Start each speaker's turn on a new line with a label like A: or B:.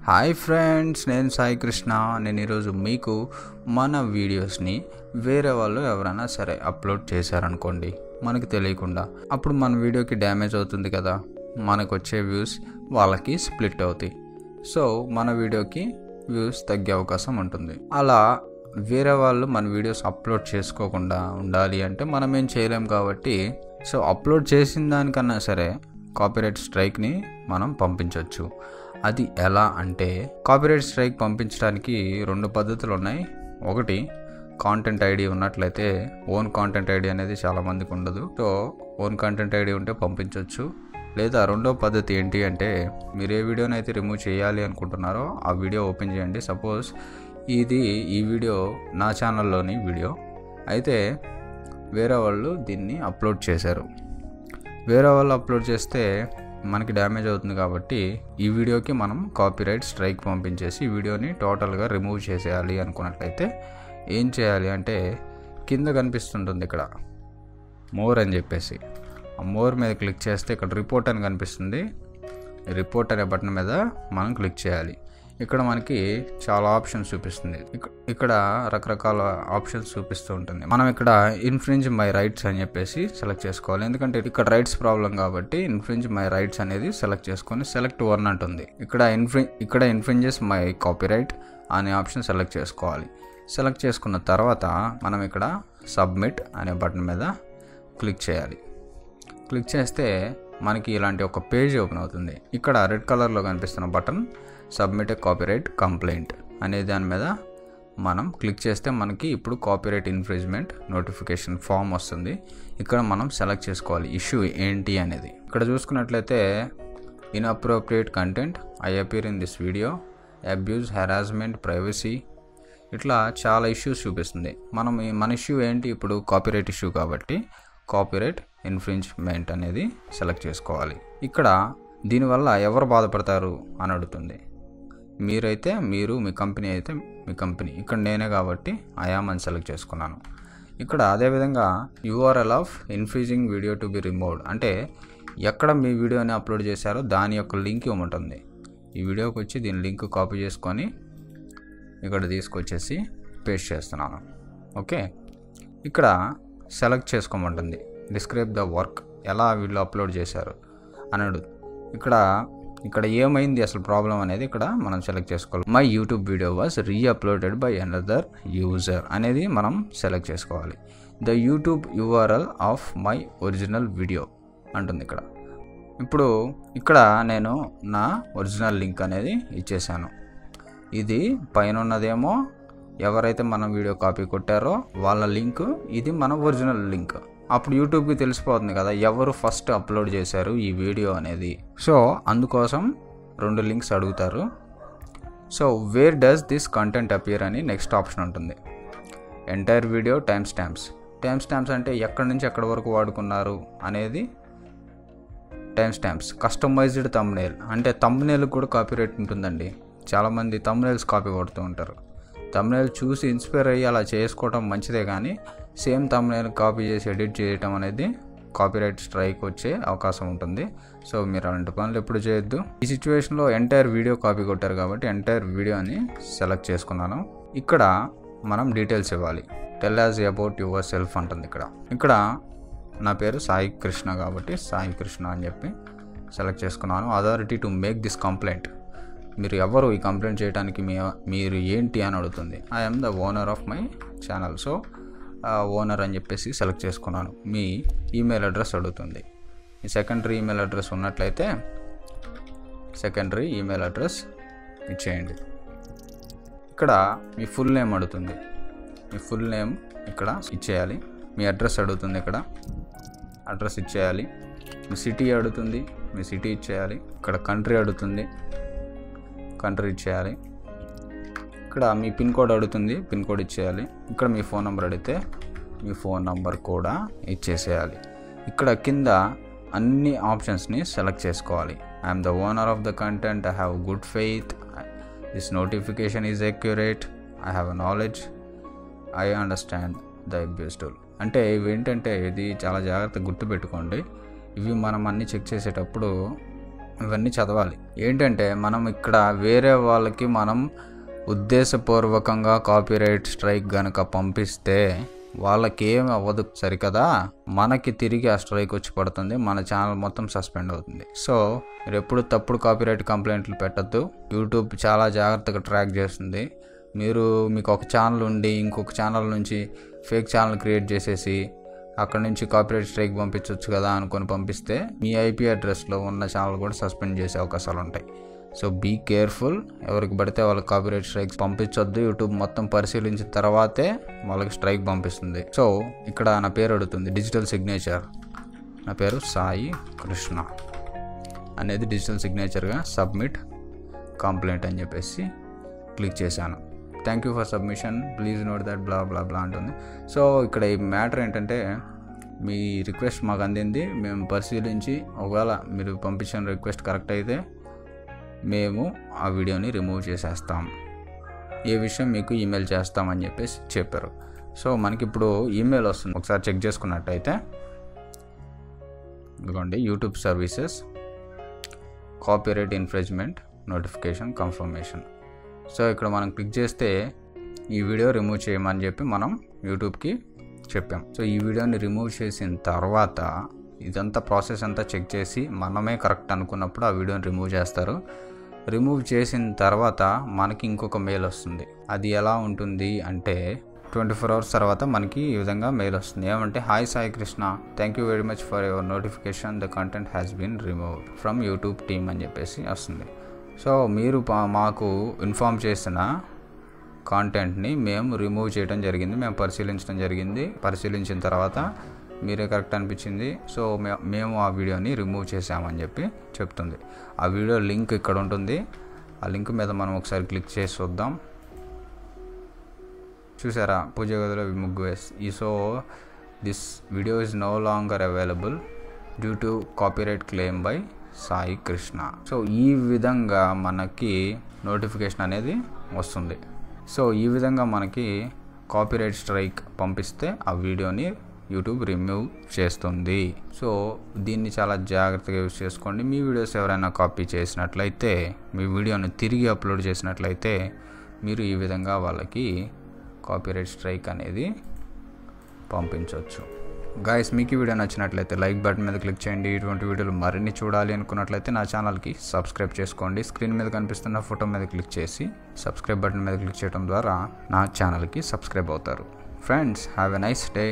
A: Hi friends, నేను సాయి కృష్ణ. నేను ఈరోజు మీకు మన వీడియోస్ని వేరే వాళ్ళు ఎవరైనా సరే అప్లోడ్ చేశారనుకోండి మనకు తెలియకుండా, అప్పుడు మన వీడియోకి డ్యామేజ్ అవుతుంది కదా, మనకు వచ్చే వ్యూస్ వాళ్ళకి స్ప్లిట్ అవుతాయి. సో మన వీడియోకి వ్యూస్ తగ్గే అవకాశం ఉంటుంది. అలా వేరే వాళ్ళు మన వీడియోస్ అప్లోడ్ చేసుకోకుండా ఉండాలి అంటే మనం ఏం చేయలేం కాబట్టి, సో అప్లోడ్ చేసిన దానికన్నా సరే కాపీరైట్ స్ట్రైక్ని మనం పంపించవచ్చు. అది ఎలా అంటే, కాపీరైట్ స్ట్రైక్ పంపించడానికి రెండు పద్ధతులు ఉన్నాయి. ఒకటి, కాంటెంట్ ఐడి ఉన్నట్లయితే. ఓన్ కాంటెంట్ ఐడి అనేది చాలామందికి ఉండదు, సో ఓన్ కాంటెంట్ ఐడి ఉంటే పంపించవచ్చు. లేదా రెండో పద్ధతి ఏంటి అంటే, మీరు ఏ వీడియోని అయితే రిమూవ్ చేయాలి అనుకుంటున్నారో ఆ వీడియో ఓపెన్ చేయండి. సపోజ్ ఈ వీడియో నా ఛానల్లోని వీడియో అయితే వేరే వాళ్ళు దీన్ని అప్లోడ్ చేశారు. వేరే వాళ్ళు అప్లోడ్ చేస్తే మనకి డ్యామేజ్ అవుతుంది కాబట్టి ఈ వీడియోకి మనం కాపీరైట్ స్ట్రైక్ పంపించేసి ఈ వీడియోని టోటల్గా రిమూవ్ చేసేయాలి అనుకున్నట్లయితే ఏం చేయాలి అంటే, కింద కనిపిస్తుంటుంది ఇక్కడ మోర్ అని చెప్పేసి, ఆ మోర్ మీద క్లిక్ చేస్తే ఇక్కడ రిపోర్ట్ అని కనిపిస్తుంది. రిపోర్ట్ అనే బటన్ మీద మనం క్లిక్ చేయాలి. ఇక్కడ మనకి చాలా ఆప్షన్స్ చూపిస్తుంది. ఇక్కడ రకరకాల ఆప్షన్స్ చూపిస్తూ ఉంటుంది. మనం ఇక్కడ ఇన్ఫ్రింజ్ మై రైట్స్ అని చెప్పేసి సెలెక్ట్ చేసుకోవాలి. ఎందుకంటే ఇక్కడ రైట్స్ ప్రాబ్లం కాబట్టి ఇన్ఫ్రింజ్ మై రైట్స్ అనేది సెలెక్ట్ చేసుకొని సెలెక్ట్ వన్ అంటుంది. ఇక్కడ ఇన్ఫ్రింజెస్ మై కాపీరైట్ అనే ఆప్షన్ సెలెక్ట్ చేసుకోవాలి. సెలెక్ట్ చేసుకున్న తర్వాత మనం ఇక్కడ సబ్మిట్ అనే బటన్ మీద క్లిక్ చేయాలి. క్లిక్ చేస్తే మనకి ఇలాంటి ఒక పేజ్ ఓపెన్ అవుతుంది. ఇక్కడ రెడ్ కలర్లో కనిపిస్తున్న బటన్ సబ్మిట్ ఏ కాపీరైట్ కంప్లైంట్ అనే దాని మీద మనం క్లిక్ చేస్తే మనకి ఇప్పుడు కాపీరైట్ ఇన్ఫ్రింజ్మెంట్ నోటిఫికేషన్ ఫామ్ వస్తుంది. ఇక్కడ మనం సెలెక్ట్ చేసుకోవాలి ఇష్యూ ఏంటి అనేది. ఇక్కడ చూసుకున్నట్లయితే inappropriate content, I appear in this video, abuse, harassment, privacy, ఇట్లా చాలా ఇష్యూస్ చూపిస్తుంది. మన ఇష్యూ ఏంటి, ఇప్పుడు కాపీరైట్ ఇష్యూ కాబట్టి కాపీరైట్ ఇన్ఫ్రింజ్మెంట్ అనేది సెలెక్ట్ చేసుకోవాలి. ఇక్కడ దీనివల్ల ఎవరు బాధపడతారు అని అడుగుతుంది. మీరైతే మీరు, మీ కంపెనీ అయితే మీ కంపెనీ. ఇక్కడ నేనే కాబట్టి ఐఆమ్ అని సెలెక్ట్ చేసుకున్నాను. ఇక్కడ అదేవిధంగా URL of infringing video to be removed అంటే ఎక్కడ మీ వీడియోని అప్లోడ్ చేశారో దాని యొక్క లింక్ ఇవ్వమంటుంది. ఈ వీడియోకి వచ్చి దీని లింక్ కాపీ చేసుకొని ఇక్కడ తీసుకొచ్చేసి పేస్ట్ చేస్తున్నాను. ఓకే, ఇక్కడ సెలెక్ట్ చేసుకోమంటుంది. డిస్క్రైబ్ ద వర్క్, ఎలా వీళ్ళు అప్లోడ్ చేశారు అని అడుగుతుంది. ఇక్కడ ఏమైంది అసలు ప్రాబ్లం అనేది ఇక్కడ మనం సెలెక్ట్ చేసుకోవాలి. My YouTube video was reuploaded by another user అనేది మనం సెలెక్ట్ చేసుకోవాలి. The YouTube URL of my original video అంటుంది. ఇప్పుడు ఇక్కడ నేను నా ఒరిజినల్ లింక్ అనేది ఇచ్చేసాను. ఇది పైన ఉన్నదేమో ఎవరైతే మన వీడియో కాపీ కొట్టారో వాళ్ళ లింక్, ఇది మన ఒరిజినల్ లింక్. అప్పుడు యూట్యూబ్కి తెలిసిపోతుంది కదా ఎవరు ఫస్ట్ అప్లోడ్ చేశారు ఈ వీడియో అనేది. సో అందుకోసం రెండు లింక్స్ అడుగుతారు. So where does this content appear అని నెక్స్ట్ ఆప్షన్ ఉంటుంది. ఎంటైర్ వీడియో టైమ్ స్టాంప్స్ అంటే ఎక్కడి నుంచి ఎక్కడి వరకు వాడుకున్నారు అనేది టైమ్ స్టాంప్స్. కస్టమైజ్డ్ థంబ్నెయిల్ అంటే థంబ్నెయిల్కి కూడా కాపీరైట్ ఉంటుందండి. చాలామంది థంబ్నెయిల్స్ కాపీ కొడుతూ ఉంటారు. థంబ్నెయిల్ చూసి ఇన్స్పైర్ అయ్యి అలా చేసుకోవడం మంచిదే, కానీ సేమ్ థంబ్నెయిల్ కాపీ చేసి ఎడిట్ చేయడం అనేది కాపీరైట్ స్ట్రైక్ వచ్చే అవకాశం ఉంటుంది. సో మీరు అలాంటి పనులు ఎప్పుడు చేయొద్దు. ఈ సిచ్యువేషన్లో ఎంటైర్ వీడియో కాపీ కొట్టారు కాబట్టి ఎంటైర్ వీడియోని సెలెక్ట్ చేసుకున్నాను. ఇక్కడ మనం డీటెయిల్స్ ఇవ్వాలి. Tell as about your self అంటుంది. ఇక్కడ నా పేరు సాయి కృష్ణ కాబట్టి సాయి కృష్ణ అని చెప్పి సెలెక్ట్ చేసుకున్నాను. Authority to make this complaint, మీరు ఎవరు ఈ కంప్లైంట్ చేయడానికి, మీరు ఏంటి అని అడుగుతుంది. I'm the owner of my channel. So owner అని చెప్పేసి సెలెక్ట్ చేసుకున్నాను. మీ ఈమెయిల్ అడ్రస్ అడుగుతుంది. మీ సెకండరీ ఈమెయిల్ అడ్రస్ ఉన్నట్లయితే సెకండరీ ఈమెయిల్ అడ్రస్ ఇచ్చేయండి. ఇక్కడ మీ ఫుల్ నేమ్ అడుగుతుంది. మీ ఫుల్ నేమ్ ఇక్కడ ఇచ్చేయాలి. మీ అడ్రస్ అడుగుతుంది. ఇక్కడ అడ్రస్ ఇచ్చేయాలి. మీ సిటీ అడుగుతుంది. మీ సిటీ ఇచ్చేయాలి. ఇక్కడ కంట్రీ అడుగుతుంది. కంట్రీ ఇచ్చేయాలి. ఇక్కడ మీ పిన్ కోడ్ అడుగుతుంది. పిన్ కోడ్ ఇచ్చేయాలి. ఇక్కడ మీ ఫోన్ నెంబర్ అడిగితే మీ ఫోన్ నెంబర్ కూడా ఇచ్చేసేయాలి. ఇక్కడ కింద అన్ని ఆప్షన్స్ని సెలెక్ట్ చేసుకోవాలి. I'm the owner of the content, I have good faith, this notification is accurate, I have knowledge, I understand the abuse tool. అంటే ఇవి ఏంటంటే, ఇది చాలా జాగ్రత్తగా గుర్తుపెట్టుకోండి. ఇవి మనం అన్నీ చెక్ చేసేటప్పుడు ఇవన్నీ చదవాలి. ఏంటంటే మనం ఇక్కడ వేరే వాళ్ళకి మనం ఉద్దేశపూర్వకంగా కాపీరైట్ స్ట్రైక్ కనుక పంపిస్తే వాళ్ళకేం అవ్వదు సరికదా, మనకి తిరిగి ఆ స్ట్రైక్ వచ్చి పడుతుంది, మన ఛానల్ మొత్తం సస్పెండ్ అవుతుంది. సో మీరు ఎప్పుడు తప్పుడు కాపీరైట్ కంప్లైంట్లు పెట్టద్దు. యూట్యూబ్ చాలా జాగ్రత్తగా ట్రాక్ చేస్తుంది. మీకు ఒక ఛానల్ ఉండి ఇంకొక ఛానల్ నుంచి ఫేక్ ఛానల్ క్రియేట్ చేసేసి అక్కడ నుంచి కాపీరైట్ స్ట్రైక్ పంపించవచ్చు కదా అనుకొని పంపిస్తే మీ ఐపీ అడ్రస్లో ఉన్న ఛానల్ కూడా సస్పెండ్ చేసే అవకాశాలు ఉంటాయి. So be careful. ఎవరికి పడితే వాళ్ళకి కాపీరైట్ స్ట్రైక్స్ పంపించొద్దు. యూట్యూబ్ మొత్తం పరిశీలించిన తర్వాతే వాళ్ళకి స్ట్రైక్ పంపిస్తుంది. సో ఇక్కడ నా పేరు అడుగుతుంది, డిజిటల్ సిగ్నేచర్. నా పేరు సాయి కృష్ణ అనేది డిజిటల్ సిగ్నేచర్గా సబ్మిట్ కంప్లైంట్ అని చెప్పేసి క్లిక్ చేశాను. Thank you for submission, please note that blah blah blah అంటుంది. సో ఇక్కడ ఈ మ్యాటర్ ఏంటంటే, మీ రిక్వెస్ట్ మాకు అందింది, మేము పరిశీలించి ఒకవేళ మీరు పంపించిన రిక్వెస్ట్ కరెక్ట్ అయితే మేము ఆ వీడియోని రిమూవ్ చేసేస్తాం, ఏ విషయం మీకు ఈమెయిల్ చేస్తామని చెప్పేసి చెప్పారు. సో మనకి ఇప్పుడు ఈమెయిల్ వస్తుంది. ఒకసారి చెక్ చేసుకున్నట్టయితే ఇదిగోండి, YouTube services copyright infringement notification confirmation. So ఇక్కడ మనం క్లిక్ చేస్తే ఈ వీడియో రిమూవ్ చేయమని చెప్పి మనం యూట్యూబ్కి చెప్పాం. సో ఈ వీడియోని రిమూవ్ చేసిన తర్వాత ఇదంతా ప్రాసెస్ అంతా చెక్ చేసి మనమే కరెక్ట్ అనుకున్నప్పుడు ఆ వీడియోని రిమూవ్ చేస్తారు. రిమూవ్ చేసిన తర్వాత మనకి ఇంకొక మెయిల్ వస్తుంది. అది ఎలా ఉంటుంది అంటే 24 hours తర్వాత మనకి ఈ విధంగా మెయిల్ వస్తుంది. ఏమంటే, hi Sai Krishna, thank you very much for your notification, the content has been removed from YouTube team అని చెప్పేసి వస్తుంది. సో మీరు మాకు ఇన్ఫామ్ చేసిన కాంటెంట్ని మేము రిమూవ్ చేయడం జరిగింది, మేము పరిశీలించడం జరిగింది. పరిశీలించిన తర్వాత మీరే కరెక్ట్ అనిపించింది, సో మేము ఆ వీడియోని రిమూవ్ చేసామని చెప్పి చెప్తుంది. ఆ వీడియో లింక్ ఇక్కడ ఉంటుంది. ఆ లింక్ మీద మనం ఒకసారి క్లిక్ చేసి చూద్దాం. చూసారా, పూజ గదిలో ముగ్గు వేసి. So this video is no longer available due to copyright claim by Sai Krishna. So ఈ విధంగా మనకి నోటిఫికేషన్ అనేది వస్తుంది. సో ఈ విధంగా మనకి కాపీరైట్ స్ట్రైక్ పంపిస్తే ఆ వీడియోని యూట్యూబ్ రిమూవ్ చేస్తుంది. సో దీన్ని చాలా జాగ్రత్తగా యూజ్ చేసుకోండి. మీ వీడియోస్ ఎవరైనా కాపీ చేసినట్లయితే, మీ వీడియోని తిరిగి అప్లోడ్ చేసినట్లయితే మీరు ఈ విధంగా వాళ్ళకి కాపీరైట్ స్ట్రైక్ అనేది పంపించవచ్చు. గైస్, మీకు ఈ వీడియో నచ్చినట్లయితే లైక్ బటన్ మీద క్లిక్ చేయండి. ఇటువంటి వీడియోలు మరిన్ని చూడాలి అనుకున్నట్లయితే నా ఛానల్కి సబ్స్క్రైబ్ చేసుకోండి. స్క్రీన్ మీద కనిపిస్తున్న ఫోటో మీద క్లిక్ చేసి సబ్స్క్రైబ్ బటన్ మీద క్లిక్ చేయడం ద్వారా నా ఛానల్కి సబ్స్క్రైబ్ అవుతారు. Friends, have a nice day.